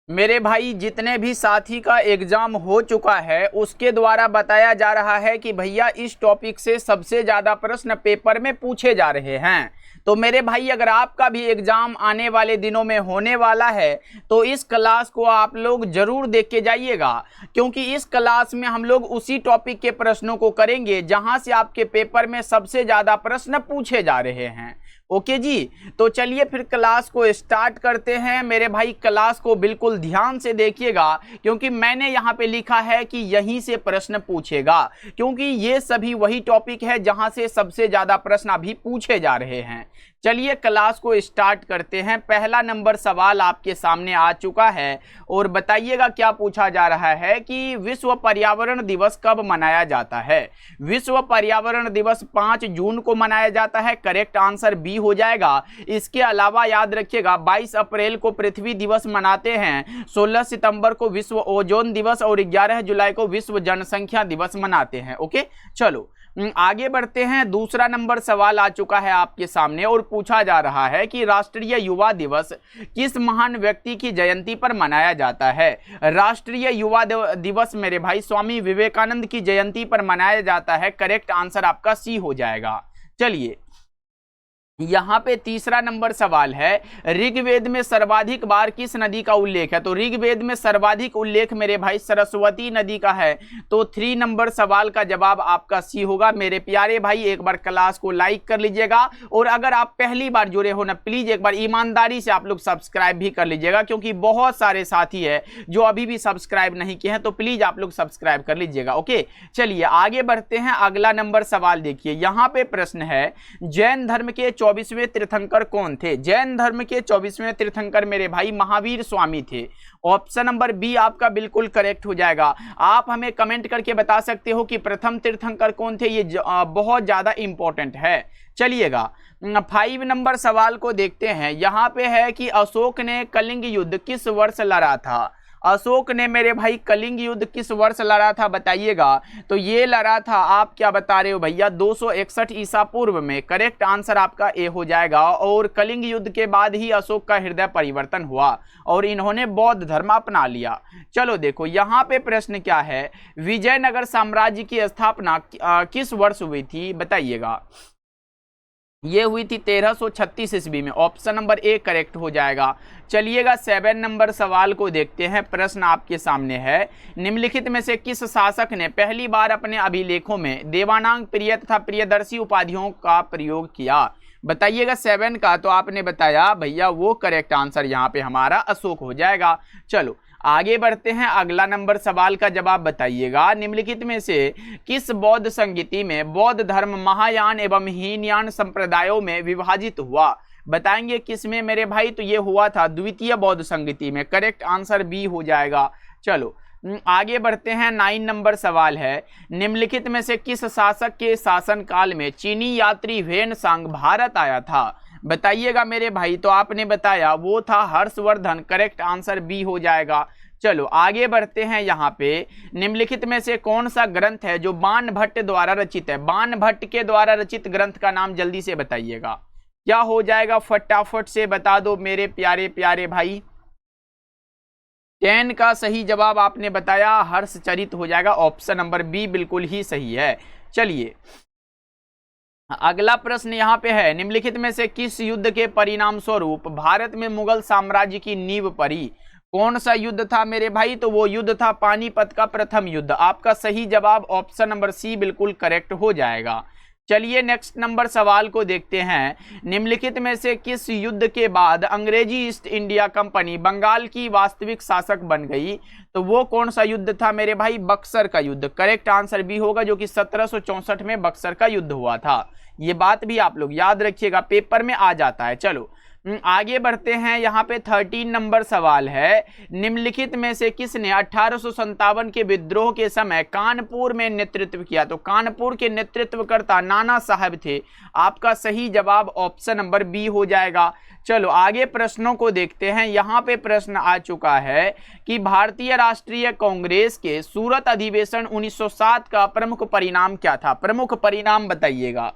मेरे भाई जितने भी साथी का एग्जाम हो चुका है उसके द्वारा बताया जा रहा है कि भैया इस टॉपिक से सबसे ज़्यादा प्रश्न पेपर में पूछे जा रहे हैं। तो मेरे भाई अगर आपका भी एग्जाम आने वाले दिनों में होने वाला है तो इस क्लास को आप लोग जरूर देख के जाइएगा, क्योंकि इस क्लास में हम लोग उसी टॉपिक के प्रश्नों को करेंगे जहां से आपके पेपर में सबसे ज़्यादा प्रश्न पूछे जा रहे हैं। ओके जी, तो चलिए फिर क्लास को स्टार्ट करते हैं। मेरे भाई क्लास को बिल्कुल ध्यान से देखिएगा, क्योंकि मैंने यहाँ पे लिखा है कि यहीं से प्रश्न पूछेगा, क्योंकि ये सभी वही टॉपिक है जहां से सबसे ज़्यादा प्रश्न अभी पूछे जा रहे हैं। चलिए क्लास को स्टार्ट करते हैं। पहला नंबर सवाल आपके सामने आ चुका है और बताइएगा क्या पूछा जा रहा है कि विश्व पर्यावरण दिवस कब मनाया जाता है। विश्व पर्यावरण दिवस 5 जून को मनाया जाता है, करेक्ट आंसर बी हो जाएगा। इसके अलावा याद रखिएगा 22 अप्रैल को पृथ्वी दिवस मनाते हैं, 16 सितंबर को विश्व ओजोन दिवस और 11 जुलाई को विश्व जनसंख्या दिवस मनाते हैं। ओके, चलो आगे बढ़ते हैं। दूसरा नंबर सवाल आ चुका है आपके सामने और पूछा जा रहा है कि राष्ट्रीय युवा दिवस किस महान व्यक्ति की जयंती पर मनाया जाता है। राष्ट्रीय युवा दिवस मेरे भाई स्वामी विवेकानंद की जयंती पर मनाया जाता है, करेक्ट आंसर आपका सी हो जाएगा। चलिए यहाँ पे तीसरा नंबर सवाल है, ऋग्वेद में सर्वाधिक बार किस नदी का उल्लेख है। तो ऋग्वेद में सर्वाधिक उल्लेख मेरे भाई सरस्वती नदी का है, तो 3 नंबर सवाल का जवाब आपका सी होगा। मेरे प्यारे भाई एक बार क्लास को लाइक कर लीजिएगा, और अगर आप पहली बार जुड़े हो ना प्लीज एक बार ईमानदारी से आप लोग सब्सक्राइब भी कर लीजिएगा, क्योंकि बहुत सारे साथी है जो अभी भी सब्सक्राइब नहीं किए हैं, तो प्लीज आप लोग सब्सक्राइब कर लीजिएगा। ओके, चलिए आगे बढ़ते हैं। अगला नंबर सवाल देखिए, यहाँ पे प्रश्न है, जैन धर्म के 24वें तीर्थंकर कौन थे। जैन धर्म के 24वें तीर्थंकर मेरे भाई महावीर स्वामी थे। ऑप्शन नंबर बी आपका बिल्कुल करेक्ट हो जाएगा। आप हमें कमेंट करके बता सकते हो कि प्रथम तीर्थंकर कौन थे, ये बहुत ज्यादा इंपॉर्टेंट है। चलिएगा 5 नंबर सवाल को देखते हैं। यहां पे है कि अशोक ने कलिंग युद्ध किस वर्ष लड़ा था। अशोक ने मेरे भाई कलिंग युद्ध किस वर्ष लड़ा था बताइएगा। तो ये लड़ा था, आप क्या बता रहे हो भैया, 261 ईसा पूर्व में, करेक्ट आंसर आपका ए हो जाएगा। और कलिंग युद्ध के बाद ही अशोक का हृदय परिवर्तन हुआ और इन्होंने बौद्ध धर्म अपना लिया। चलो देखो यहाँ पे प्रश्न क्या है, विजयनगर साम्राज्य की स्थापना किस वर्ष हुई थी बताइएगा। ये हुई थी 1336 ईस्वी में, ऑप्शन नंबर ए करेक्ट हो जाएगा। चलिएगा 7 नंबर सवाल को देखते हैं। प्रश्न आपके सामने है, निम्नलिखित में से किस शासक ने पहली बार अपने अभिलेखों में देवानांग, प्रिय तथा प्रियदर्शी उपाधियों का प्रयोग किया बताइएगा। 7 का तो आपने बताया भैया, वो करेक्ट आंसर यहाँ पे हमारा अशोक हो जाएगा। चलो आगे बढ़ते हैं। अगला नंबर सवाल का जवाब बताइएगा, निम्नलिखित में से किस बौद्ध संगीति में बौद्ध धर्म महायान एवं हीनयान संप्रदायों में विभाजित हुआ बताएंगे किसमें मेरे भाई। तो ये हुआ था द्वितीय बौद्ध संगीति में, करेक्ट आंसर बी हो जाएगा। चलो आगे बढ़ते हैं। 9 नंबर सवाल है, निम्नलिखित में से किस शासक के शासनकाल में चीनी यात्री वेनसांग भारत आया था बताइएगा मेरे भाई। तो आपने बताया वो था हर्षवर्धन, करेक्ट आंसर बी हो जाएगा। चलो आगे बढ़ते हैं। यहाँ पे निम्नलिखित में से कौन सा ग्रंथ है जो बाणभट्ट द्वारा रचित है। बाणभट्ट के द्वारा रचित ग्रंथ का नाम जल्दी से बताइएगा, क्या हो जाएगा, फटाफट से बता दो मेरे प्यारे प्यारे भाई। 10 का सही जवाब आपने बताया, हर्षचरित हो जाएगा। ऑप्शन नंबर बी बिल्कुल ही सही है। चलिए अगला प्रश्न यहाँ पे है, निम्नलिखित में से किस युद्ध के परिणाम स्वरूप भारत में मुगल साम्राज्य की नींव पड़ी। कौन सा युद्ध था मेरे भाई। तो वो युद्ध था पानीपत का प्रथम युद्ध। आपका सही जवाब ऑप्शन नंबर सी बिल्कुल करेक्ट हो जाएगा। चलिए नेक्स्ट नंबर सवाल को देखते हैं, निम्नलिखित में से किस युद्ध के बाद अंग्रेजी ईस्ट इंडिया कंपनी बंगाल की वास्तविक शासक बन गई। तो वो कौन सा युद्ध था मेरे भाई, बक्सर का युद्ध, करेक्ट आंसर बी होगा, जो कि 1764 में बक्सर का युद्ध हुआ था। ये बात भी आप लोग याद रखिएगा, पेपर में आ जाता है। चलो आगे बढ़ते हैं। यहाँ पे 13 नंबर सवाल है, निम्नलिखित में से किसने 1857 के विद्रोह के समय कानपुर में नेतृत्व किया। तो कानपुर के नेतृत्वकर्ता नाना साहब थे। आपका सही जवाब ऑप्शन नंबर बी हो जाएगा। चलो आगे प्रश्नों को देखते हैं। यहाँ पे प्रश्न आ चुका है कि भारतीय राष्ट्रीय कांग्रेस के सूरत अधिवेशन 1907 का प्रमुख परिणाम क्या था। प्रमुख परिणाम बताइएगा।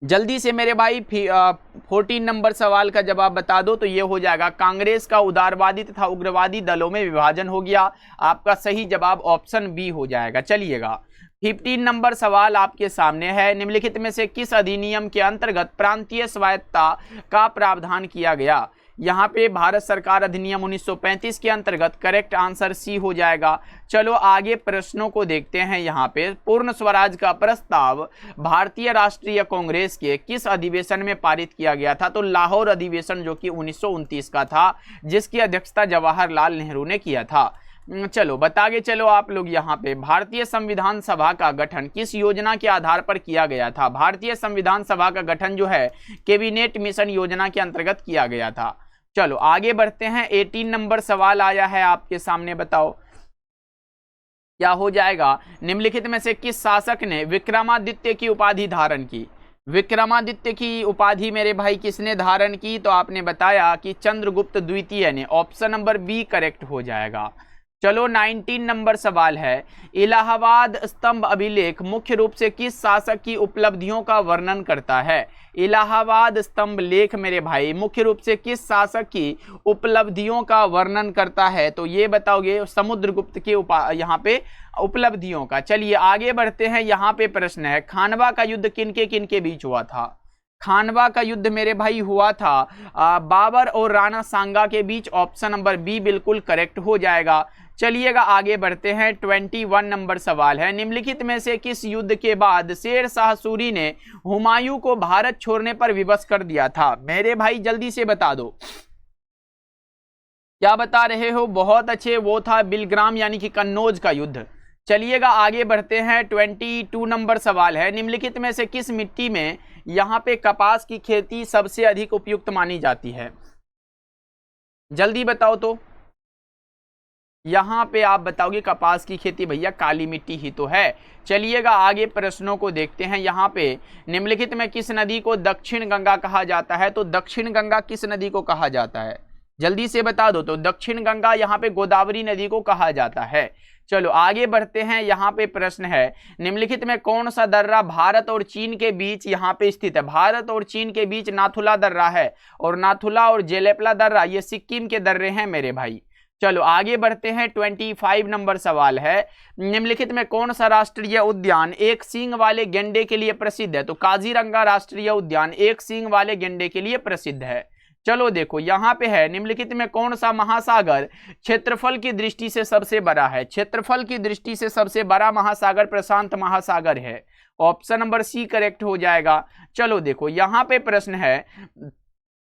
जल्दी से मेरे भाई 14 नंबर सवाल का जवाब बता दो तो ये हो जाएगा, कांग्रेस का उदारवादी तथा उग्रवादी दलों में विभाजन हो गया। आपका सही जवाब ऑप्शन बी हो जाएगा। चलिएगा 15 नंबर सवाल आपके सामने है, निम्नलिखित में से किस अधिनियम के अंतर्गत प्रांतीय स्वायत्तता का प्रावधान किया गया। यहाँ पे भारत सरकार अधिनियम 1935 के अंतर्गत, करेक्ट आंसर सी हो जाएगा। चलो आगे प्रश्नों को देखते हैं। यहाँ पे पूर्ण स्वराज का प्रस्ताव भारतीय राष्ट्रीय कांग्रेस के किस अधिवेशन में पारित किया गया था। तो लाहौर अधिवेशन जो कि 1929 का था, जिसकी अध्यक्षता जवाहरलाल नेहरू ने किया था। चलो बतागे चलो आप लोग, यहाँ पे भारतीय संविधान सभा का गठन किस योजना के आधार पर किया गया था। भारतीय संविधान सभा का गठन जो है कैबिनेट मिशन योजना के अंतर्गत किया गया था। चलो आगे बढ़ते हैं। 18 नंबर सवाल आया है आपके सामने, बताओ क्या हो जाएगा। निम्नलिखित में से किस शासक ने विक्रमादित्य की उपाधि धारण की। विक्रमादित्य की उपाधि मेरे भाई किसने धारण की, तो आपने बताया कि चंद्रगुप्त द्वितीय ने। ऑप्शन नंबर बी करेक्ट हो जाएगा। चलो 19 नंबर सवाल है, इलाहाबाद स्तंभ अभिलेख मुख्य रूप से किस शासक की उपलब्धियों का वर्णन करता है। इलाहाबाद स्तंभ लेख मेरे भाई मुख्य रूप से किस शासक की उपलब्धियों का वर्णन करता है, तो ये बताओगे समुद्रगुप्त के यहाँ पे उपलब्धियों का। चलिए आगे बढ़ते हैं। यहाँ पे प्रश्न है, खानवा का युद्ध किनके किनके बीच हुआ था। खानवा का युद्ध मेरे भाई हुआ था बाबर और राणा सांगा के बीच। ऑप्शन नंबर बी बिल्कुल करेक्ट हो जाएगा। चलिएगा आगे बढ़ते हैं। 21 नंबर सवाल है, निम्नलिखित में से किस युद्ध के बाद शेर शाह सूरी ने हुमायूं को भारत छोड़ने पर विवश कर दिया था। मेरे भाई जल्दी से बता दो, क्या बता रहे हो। बहुत अच्छे, वो था बिलग्राम यानी कि कन्नौज का युद्ध। चलिएगा आगे बढ़ते हैं। 22 नंबर सवाल है, निम्नलिखित में से किस मिट्टी में यहाँ पे कपास की खेती सबसे अधिक उपयुक्त मानी जाती है। जल्दी बताओ तो। यहाँ पे आप बताओगे कपास की खेती भैया काली मिट्टी ही तो है। चलिएगा आगे प्रश्नों को देखते हैं। यहाँ पे निम्नलिखित में किस नदी को दक्षिण गंगा कहा जाता है। तो दक्षिण गंगा किस नदी को कहा जाता है, जल्दी से बता दो। तो दक्षिण गंगा यहाँ पे गोदावरी नदी को कहा जाता है। चलो आगे बढ़ते हैं। यहाँ पे प्रश्न है, निम्नलिखित में कौन सा दर्रा भारत और चीन के बीच यहाँ पे स्थित है। भारत और चीन के बीच नाथुला दर्रा है, और नाथुला और जेलेपला दर्रा ये सिक्किम के दर्रे हैं मेरे भाई। चलो आगे बढ़ते हैं। 25 नंबर सवाल है, निम्नलिखित में कौन सा राष्ट्रीय उद्यान एक सींग वाले गेंडे के लिए प्रसिद्ध है। तो काजीरंगा राष्ट्रीय उद्यान एक सींग वाले गेंडे के लिए प्रसिद्ध है। चलो देखो यहाँ पे है, निम्नलिखित में कौन सा महासागर क्षेत्रफल की दृष्टि से सबसे बड़ा है। क्षेत्रफल की दृष्टि से सबसे बड़ा महासागर प्रशांत महासागर है। ऑप्शन नंबर सी करेक्ट हो जाएगा। चलो देखो यहाँ पे प्रश्न है,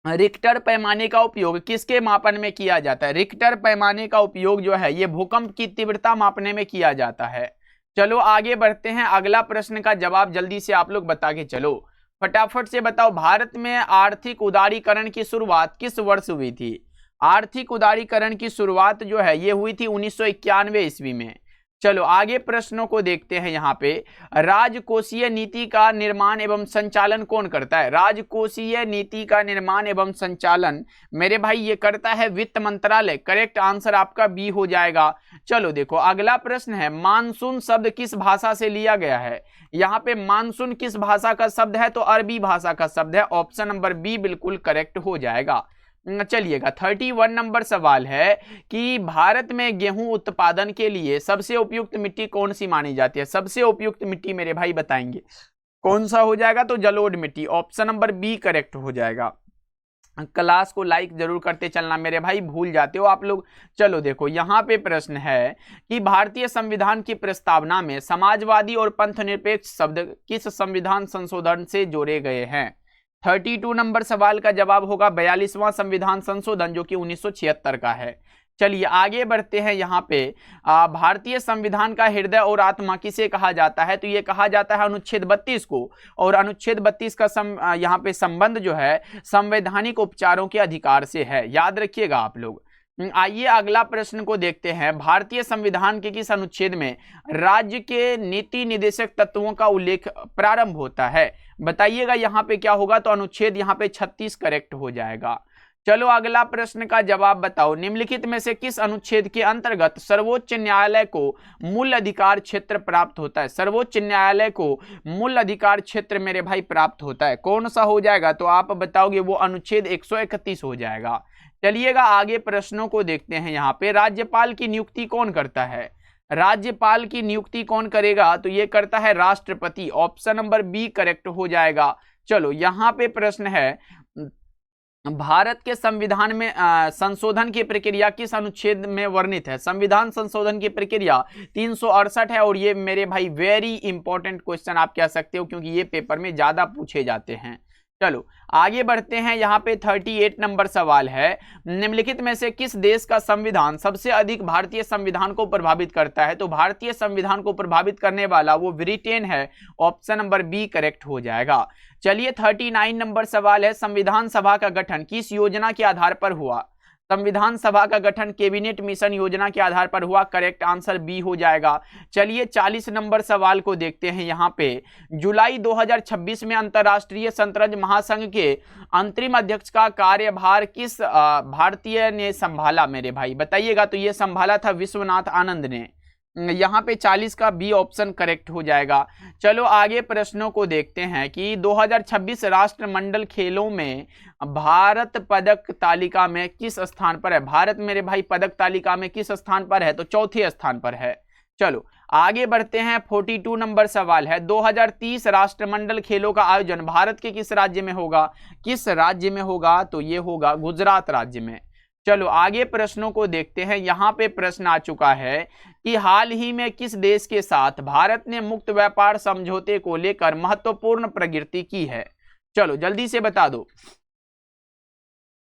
रिक्टर पैमाने का उपयोग किसके मापन में किया जाता है। रिक्टर पैमाने का उपयोग जो है ये भूकंप की तीव्रता मापने में किया जाता है। चलो आगे बढ़ते हैं। अगला प्रश्न का जवाब जल्दी से आप लोग बता के चलो, फटाफट से बताओ। भारत में आर्थिक उदारीकरण की शुरुआत किस वर्ष हुई थी। आर्थिक उदारीकरण की शुरुआत जो है ये हुई थी 1991 ईस्वी में। चलो आगे प्रश्नों को देखते हैं। यहाँ पे राजकोषीय नीति का निर्माण एवं संचालन कौन करता है। राजकोषीय नीति का निर्माण एवं संचालन मेरे भाई ये करता है वित्त मंत्रालय। करेक्ट आंसर आपका बी हो जाएगा। चलो देखो अगला प्रश्न है, मानसून शब्द किस भाषा से लिया गया है। यहाँ पे मानसून किस भाषा का शब्द है, तो अरबी भाषा का शब्द है। ऑप्शन नंबर बी बिल्कुल करेक्ट हो जाएगा। चलिएगा 31 नंबर सवाल है कि भारत में गेहूं उत्पादन के लिए सबसे उपयुक्त मिट्टी कौन सी मानी जाती है। सबसे उपयुक्त मिट्टी मेरे भाई बताएंगे कौन सा हो जाएगा, तो जलोढ़ मिट्टी। ऑप्शन नंबर बी करेक्ट हो जाएगा। क्लास को लाइक जरूर करते चलना मेरे भाई, भूल जाते हो आप लोग। चलो देखो यहाँ पे प्रश्न है कि भारतीय संविधान की प्रस्तावना में समाजवादी और पंथनिरपेक्ष शब्द किस संविधान संशोधन से जोड़े गए हैं। 32 नंबर सवाल का जवाब होगा 42वां संविधान संशोधन जो कि 1976 का है। चलिए आगे बढ़ते हैं। यहाँ पे भारतीय संविधान का हृदय और आत्मा किसे कहा जाता है, तो ये कहा जाता है अनुच्छेद 32 को। और अनुच्छेद 32 का यहाँ पे संबंध जो है संवैधानिक उपचारों के अधिकार से है, याद रखिएगा आप लोग। आइए अगला प्रश्न को देखते हैं। भारतीय संविधान के किस अनुच्छेद में राज्य के नीति निर्देशक तत्वों का उल्लेख प्रारंभ होता है, बताइएगा यहाँ पे क्या होगा, तो अनुच्छेद यहाँ पे 36 करेक्ट हो जाएगा। चलो अगला प्रश्न का जवाब बताओ। निम्नलिखित में से किस अनुच्छेद के अंतर्गत सर्वोच्च न्यायालय को मूल अधिकार क्षेत्र प्राप्त होता है? सर्वोच्च न्यायालय को मूल अधिकार क्षेत्र मेरे भाई प्राप्त होता है, कौन सा हो जाएगा? तो आप बताओगे वो अनुच्छेद 131 हो जाएगा। चलिएगा आगे प्रश्नों को देखते हैं। यहाँ पे राज्यपाल की नियुक्ति कौन करता है? राज्यपाल की नियुक्ति कौन करेगा? तो ये करता है राष्ट्रपति। ऑप्शन नंबर बी करेक्ट हो जाएगा। चलो यहाँ पे प्रश्न है, भारत के संविधान में संशोधन की प्रक्रिया किस अनुच्छेद में वर्णित है? संविधान संशोधन की प्रक्रिया 368 है। और ये मेरे भाई वेरी इंपॉर्टेंट क्वेश्चन आप कह सकते हो, क्योंकि ये पेपर में ज्यादा पूछे जाते हैं। चलो आगे बढ़ते हैं। यहाँ पे 38 नंबर सवाल है, निम्नलिखित में से किस देश का संविधान सबसे अधिक भारतीय संविधान को प्रभावित करता है? तो भारतीय संविधान को प्रभावित करने वाला वो ब्रिटेन है। ऑप्शन नंबर बी करेक्ट हो जाएगा। चलिए 39 नंबर सवाल है, संविधान सभा का गठन किस योजना के आधार पर हुआ? संविधान सभा का गठन कैबिनेट मिशन योजना के आधार पर हुआ। करेक्ट आंसर बी हो जाएगा। चलिए 40 नंबर सवाल को देखते हैं। यहाँ पे जुलाई 2026 में अंतर्राष्ट्रीय शतरंज महासंघ के अंतरिम अध्यक्ष का कार्यभार किस भारतीय ने संभाला मेरे भाई? बताइएगा। तो ये संभाला था विश्वनाथ आनंद ने। यहाँ पे 40 का बी ऑप्शन करेक्ट हो जाएगा। चलो आगे प्रश्नों को देखते हैं कि 2026 राष्ट्रमंडल खेलों में भारत पदक तालिका में किस स्थान पर है? भारत मेरे भाई पदक तालिका में किस स्थान पर है? तो चौथे स्थान पर है। चलो आगे बढ़ते हैं। 42 नंबर सवाल है, 2030 राष्ट्रमंडल खेलों का आयोजन भारत के किस राज्य में होगा? किस राज्य में होगा? तो ये होगा गुजरात राज्य में। चलो आगे प्रश्नों को देखते हैं। यहाँ पे प्रश्न आ चुका है कि हाल ही में किस देश के साथ भारत ने मुक्त व्यापार समझौते को लेकर महत्वपूर्ण प्रगति की है? चलो जल्दी से बता दो।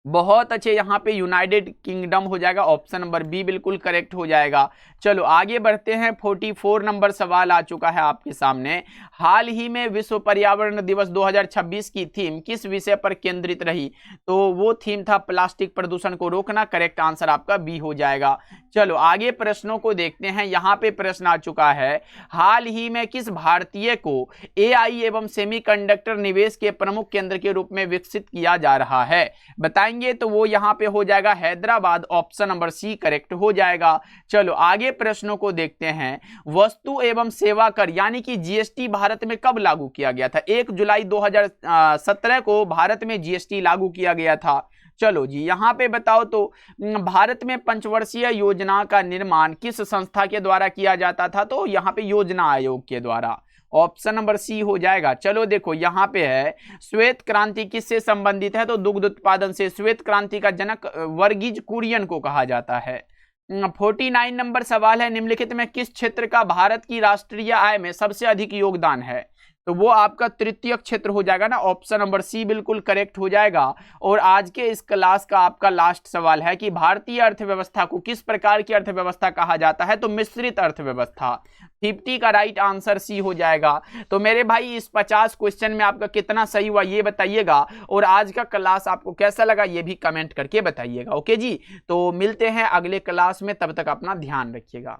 बहुत अच्छे, यहाँ पे यूनाइटेड किंगडम हो जाएगा। ऑप्शन नंबर बी बिल्कुल करेक्ट हो जाएगा। चलो आगे बढ़ते हैं। 44 नंबर सवाल आ चुका है आपके सामने, हाल ही में विश्व पर्यावरण दिवस 2026 की थीम किस विषय पर केंद्रित रही? तो वो थीम था प्लास्टिक प्रदूषण को रोकना। करेक्ट आंसर आपका बी हो जाएगा। चलो आगे प्रश्नों को देखते हैं। यहाँ पे प्रश्न आ चुका है, हाल ही में किस भारतीय को एआई एवं सेमीकंडक्टर निवेश के प्रमुख केंद्र के रूप में विकसित किया जा रहा है? बताएंगे तो वो यहाँ पे हो जाएगा Hyderabad. Option number C correct हो जाएगा। चलो आगे प्रश्नों को देखते हैं। वस्तु एवं सेवा कर यानी कि जीएसटी भारत में कब लागू किया गया था? 1 जुलाई 2017 को भारत में जीएसटी लागू किया गया था। चलो जी यहाँ पे बताओ तो भारत में पंचवर्षीय योजना का निर्माण किस संस्था के द्वारा किया जाता था? तो यहाँ पे योजना आयोग के द्वारा। ऑप्शन नंबर सी हो जाएगा। चलो देखो यहाँ पे है, श्वेत क्रांति किससे संबंधित है? तो दुग्ध उत्पादन से। श्वेत क्रांति का जनक वर्गीज कुरियन को कहा जाता है। 49 नंबर सवाल है, निम्नलिखित में किस क्षेत्र का भारत की राष्ट्रीय आय में सबसे अधिक योगदान है? तो वो आपका तृतीय क्षेत्र हो जाएगा ना। ऑप्शन नंबर सी बिल्कुल करेक्ट हो जाएगा। और आज के इस क्लास का आपका लास्ट सवाल है कि भारतीय अर्थव्यवस्था को किस प्रकार की अर्थव्यवस्था कहा जाता है? तो मिश्रित अर्थव्यवस्था। 50 का राइट आंसर सी हो जाएगा। तो मेरे भाई इस 50 क्वेश्चन में आपका कितना सही हुआ ये बताइएगा, और आज का क्लास आपको कैसा लगा ये भी कमेंट करके बताइएगा। ओके जी, तो मिलते हैं अगले क्लास में, तब तक अपना ध्यान रखिएगा।